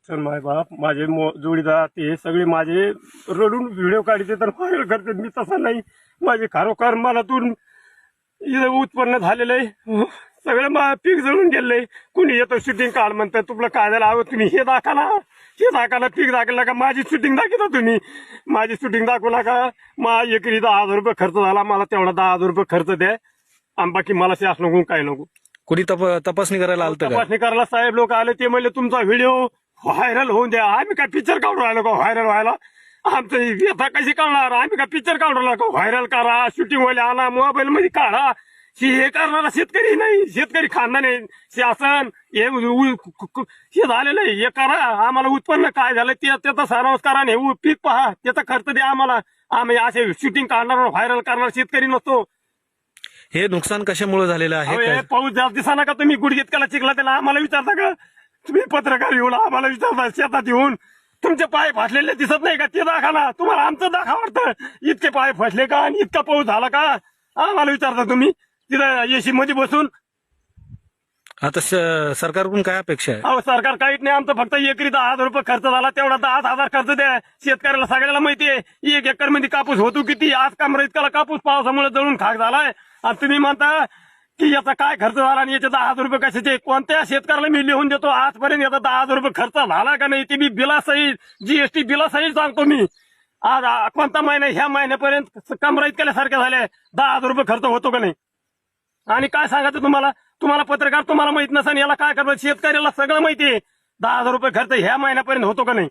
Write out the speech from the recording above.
शिक्षण माय बाप माझे जोडीदार ते सगळे माझे रडून व्हिडिओ काढते तर व्हायरल करतात. मी तसा नाही. माझे खरोखर मनातून उत्पन्न झालेलं आहे. सगळं पीक जळून गेलंय. कुणी येतो शूटिंग काढ म्हणतात. तुला काय झालं आहो तुम्ही हे दाखवला पीक दाखवला का माझी शूटिंग दाखवता तुम्ही. माझी शूटिंग दाखवला का माझ्या एकरी 10,000 रुपये खर्च झाला. मला तेवढा 10,000 रुपये खर्च द्या आणि बाकी मला शास नको काय नको. कुणी तपासणी करायला आलं का? तपासणी करायला साहेब लोक आले. ते म्हणले तुमचा व्हिडिओ व्हायरल होऊन द्या. आम्ही काय पिक्चर काढून राहिलो का व्हायरल व्हायला. आमचं व्यथा कशी करणार. आम्ही काय पिक्चर काढून राहिलो का व्हायरल करा. शूटिंग वाले आणा मोबाईल मध्ये काढा. हे करणारा शेतकरी नाही. शेतकरी खानदान आहे. शासन हे झालेलं आहे. हे करा आम्हाला उत्पन्न काय झालं त्याचा सारांश करा. हे पीक पहा त्याचा खर्च द्या आम्हाला. आम्ही असे शूटिंग काढणार व्हायरल करणार शेतकरी नसतो. हे नुकसान कशामुळे झालेलं आहे? पाऊस जास्त दिसा का तुम्ही गुडघेत केला चिखला त्याला आम्हाला विचारता का. तुम्ही पत्रकार येऊन आम्हाला विचारता शेतात येऊन तुमचे पाय फाटलेले दिसत नाही का ते दाखवा ना. तुम्हाला आमचं दाखवा वाटतं. इतके पाय फाटले का आणि इतका पाऊस झाला का आम्हाला विचारता तुम्ही तिथं एसी मध्ये बसून. आता सरकारकडून काय अपेक्षा आहे? अहो सरकार काहीच नाही. आमचं फक्त एकरी 10,000 रुपये खर्च झाला. तेवढा 10,000 खर्च द्या. शेतकऱ्याला सगळ्याला माहितीये 1 एकर मध्ये कापूस होतो किती. आज कमरा इतका कापूस पावसामुळे जळून खाक झालाय. आणि तुम्ही म्हणता की याचा काय खर्च झाला आणि याचे 10,000 रुपये कशाचे. कोणत्या शेतकऱ्याला मी लिहून देतो आजपर्यंत याचा 10,000 रुपये खर्च झाला का नाही ते मी बिलासहित GST बिलासहित सांगतो मी. आज कोणता महिना ह्या महिन्यापर्यंत कमरा इतक्यासारख्या झाल्या 10,000 रुपये खर्च होतो का नाही. आणि काय सांगायचं तुम्हाला पत्रकार तुम्हाला माहित नसेल याला काय करतात. शेतकऱ्याला सगळं माहितीये 10,000 रुपये खर्च ह्या महिन्यापर्यंत होतो का नाही.